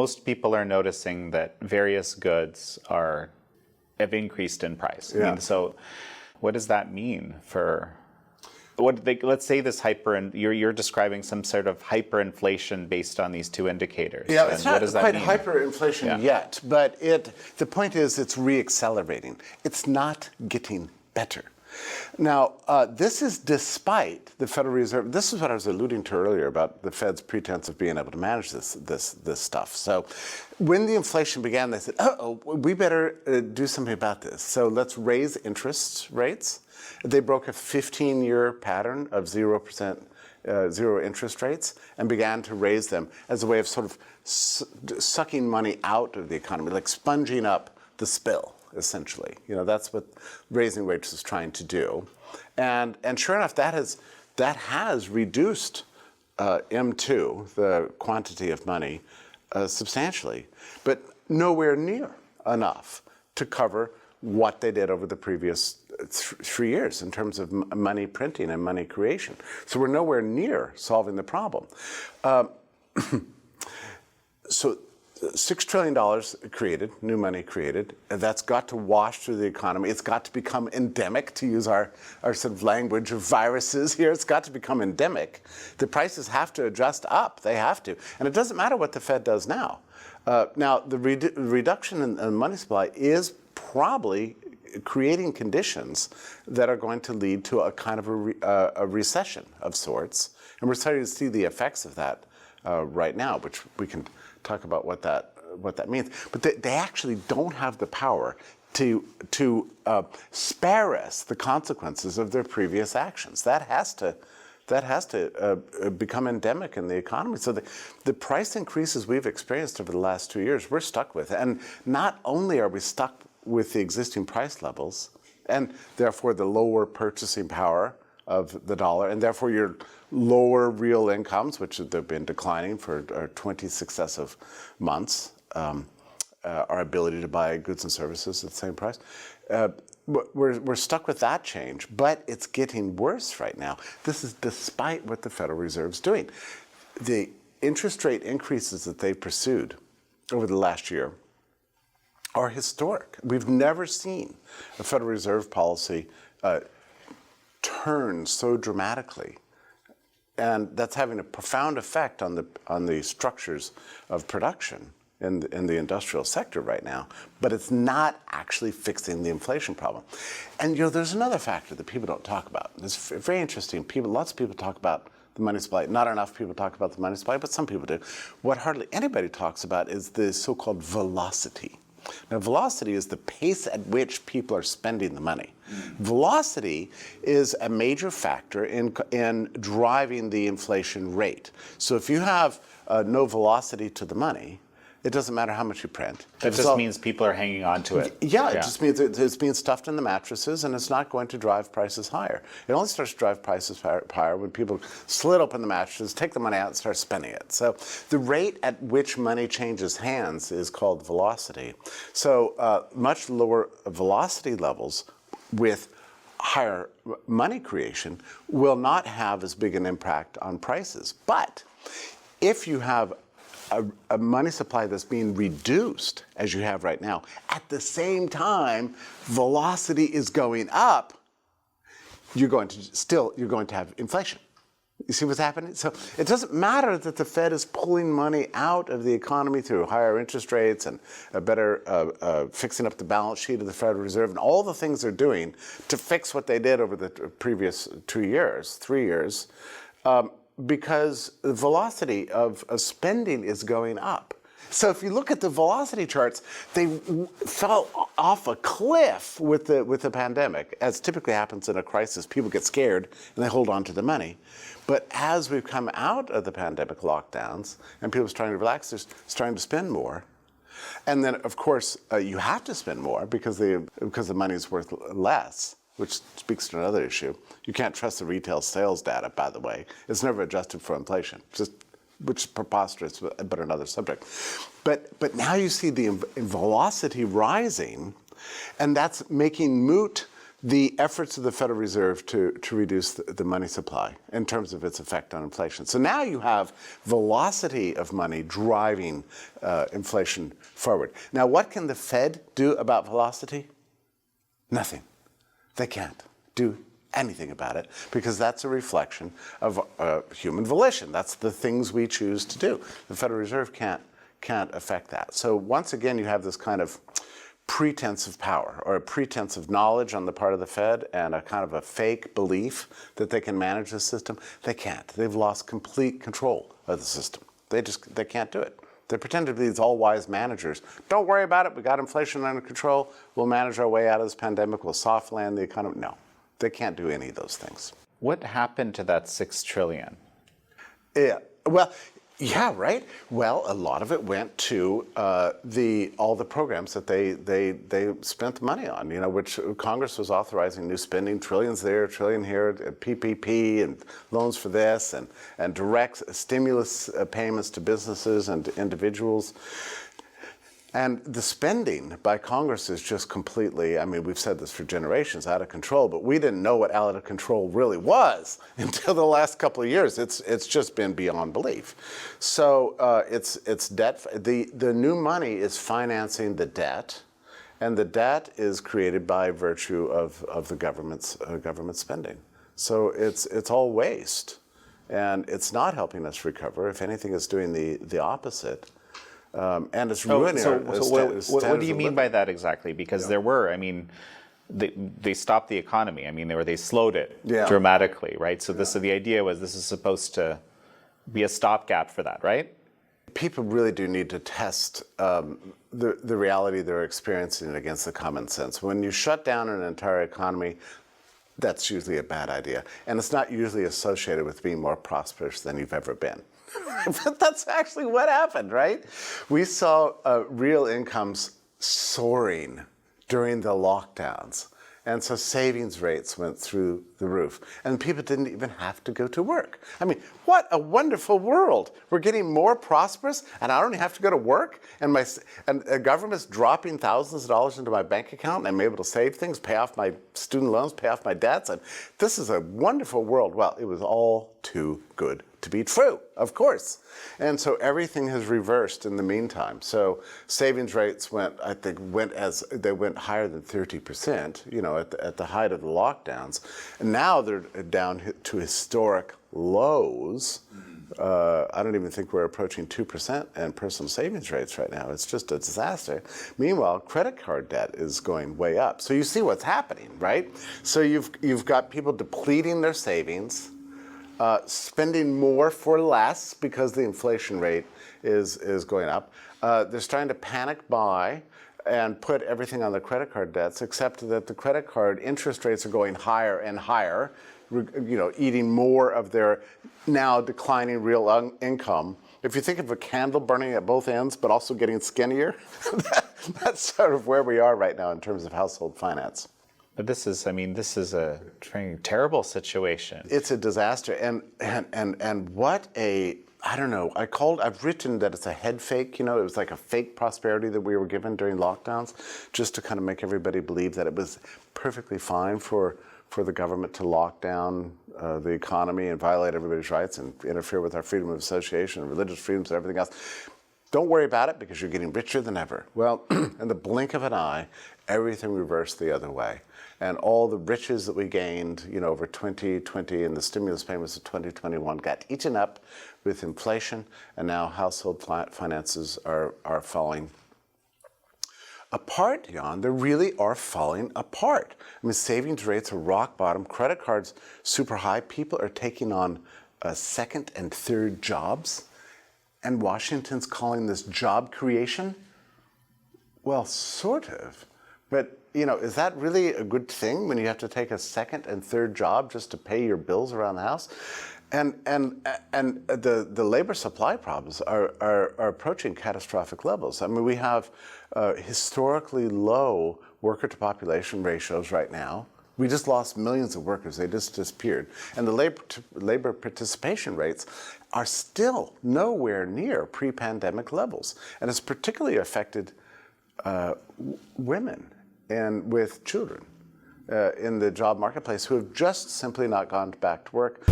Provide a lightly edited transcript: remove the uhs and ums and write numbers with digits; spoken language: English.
most people are noticing that various goods have increased in price. Yeah. I mean, so what does that mean for let's say this you're describing some sort of hyperinflation based on these two indicators. Yeah, it's not quite mean? hyperinflation yet, but the point is it's reaccelerating. It's not getting better. Now, this is despite the Federal Reserve. This is what I was alluding to earlier about the Fed's pretense of being able to manage this stuff. So when the inflation began, they said, we better do something about this. So let's raise interest rates. They broke a 15-year pattern of 0% zero interest rates and began to raise them as a way of sort of sucking money out of the economy, like sponging up the spill, essentially. That's what raising rates is trying to do. And sure enough, that has reduced M2, the quantity of money, substantially, but nowhere near enough to cover what they did over the previous 3 years in terms of money printing and money creation. So we're nowhere near solving the problem. So $6 trillion created, new money created, and that's got to wash through the economy. It's got to become endemic, to use our sort of language of viruses here. It's got to become endemic. The prices have to adjust up. They have to. And it doesn't matter what the Fed does now. Now, the reduction in money supply is probably creating conditions that are going to lead to a kind of a recession of sorts. And we're starting to see the effects of that right now, which we can talk about what that means. But they actually don't have the power to spare us the consequences of their previous actions. That has to become endemic in the economy. So the price increases we've experienced over the last 2 years, we're stuck with. And not only are we stuck with the existing price levels, and therefore the lower purchasing power of the dollar, and therefore your lower real incomes, which they've been declining for 20 successive months, our ability to buy goods and services at the same price. We're stuck with that change, but it's getting worse right now. This is despite what the Federal Reserve's doing. The interest rate increases that they pursued over the last year are historic. We've never seen a Federal Reserve policy turn so dramatically. And that's having a profound effect on the structures of production in the industrial sector right now, but it's not actually fixing the inflation problem. And there's another factor that people don't talk about. It's very interesting. Lots of people talk about the money supply. Not enough people talk about the money supply, but some people do. What hardly anybody talks about is the so-called velocity. Now, velocity is the pace at which people are spending the money. Velocity is a major factor in driving the inflation rate. So if you have no velocity to the money, it doesn't matter how much you print. It just means people are hanging on to it. Yeah, it just means it's being stuffed in the mattresses, and it's not going to drive prices higher. It only starts to drive prices higher when people slit open the mattresses, take the money out, and start spending it. So the rate at which money changes hands is called velocity. So much lower velocity levels with higher money creation will not have as big an impact on prices. But if you have a money supply that's being reduced, as you have right now, at the same time velocity is going up, you're going to have inflation. You see what's happening? So it doesn't matter that the Fed is pulling money out of the economy through higher interest rates and a better fixing up the balance sheet of the Federal Reserve and all the things they're doing to fix what they did over the previous 3 years, because the velocity of spending is going up. So if you look at the velocity charts, they fell off a cliff with the pandemic, as typically happens in a crisis. People get scared and they hold on to the money. But as we've come out of the pandemic lockdowns and people are starting to relax, they're starting to spend more. And then, of course, you have to spend more because the money is worth less, which speaks to another issue. You can't trust the retail sales data, by the way. It's never adjusted for inflation, which is preposterous, but another subject. But now you see the velocity rising, and that's making moot the efforts of the Federal Reserve to reduce the money supply in terms of its effect on inflation. So now you have velocity of money driving inflation forward. Now, what can the Fed do about velocity? Nothing. They can't do anything about it because that's a reflection of human volition. That's the things we choose to do. The Federal Reserve can't affect that. So once again, you have this kind of pretense of power or a pretense of knowledge on the part of the Fed and a kind of a fake belief that they can manage the system. They can't. They've lost complete control of the system. They can't do it. They pretend to be these all-wise managers. Don't worry about it. We got inflation under control. We'll manage our way out of this pandemic. We'll soft land the economy. No, they can't do any of those things. What happened to that $6 trillion? Yeah. Well, yeah, right. Well, a lot of it went to all the programs that they spent the money on. You know, which Congress was authorizing new spending, trillions there, trillion here, PPP and loans for this, and direct stimulus payments to businesses and to individuals. And the spending by Congress is just completely, I mean, we've said this for generations, out of control, but we didn't know what out of control really was until the last couple of years. It's just been beyond belief. So it's debt. The new money is financing the debt, and the debt is created by virtue of the government's government spending. So it's all waste, and it's not helping us recover. If anything, it's doing the opposite. And it's ruining our standards what do you of mean living. by that exactly? Because there were, I mean, they stopped the economy. I mean, they slowed it dramatically, right? So the idea was this is supposed to be a stopgap for that, right? People really do need to test the reality they're experiencing against the common sense. When you shut down an entire economy, that's usually a bad idea. And it's not usually associated with being more prosperous than you've ever been. But that's actually what happened, right? We saw real incomes soaring during the lockdowns. And so savings rates went through the roof. And people didn't even have to go to work. I mean, what a wonderful world. We're getting more prosperous, and I don't even have to go to work. And the government's dropping thousands of dollars into my bank account, and I'm able to save things, pay off my student loans, pay off my debts. And this is a wonderful world. Well, it was all too good to be true, of course. And so everything has reversed in the meantime. So savings rates went higher than 30%, you know, at the height of the lockdowns. And now they're down to historic lows. I don't even think we're approaching 2% in personal savings rates right now. It's just a disaster. Meanwhile, credit card debt is going way up. So you see what's happening, right? So you've got people depleting their savings, spending more for less because the inflation rate is going up. They're starting to panic buy and put everything on the credit card debts, except that the credit card interest rates are going higher and higher, you know, eating more of their now declining real income. If you think of a candle burning at both ends, but also getting skinnier, that's sort of where we are right now in terms of household finance. But this is a terrible situation. It's a disaster, and what a, I don't know, I've written that it's a head fake, you know, it was like a fake prosperity that we were given during lockdowns, just to kind of make everybody believe that it was perfectly fine for the government to lock down the economy and violate everybody's rights and interfere with our freedom of association and religious freedoms and everything else. Don't worry about it because you're getting richer than ever. Well, in the blink of an eye, everything reversed the other way. And all the riches that we gained, you know, over 2020 and the stimulus payments of 2021 got eaten up with inflation, and now household finances are falling apart, Jan. They really are falling apart. I mean, savings rates are rock bottom, credit cards super high. People are taking on second and third jobs, and Washington's calling this job creation. Well, sort of, but you know, is that really a good thing when you have to take a second and third job just to pay your bills around the house? And the labor supply problems are approaching catastrophic levels. I mean, we have historically low worker to population ratios right now. We just lost millions of workers. They just disappeared. And the labor participation rates are still nowhere near pre-pandemic levels. And it's particularly affected women and with children. in the job marketplace who have just simply not gone back to work.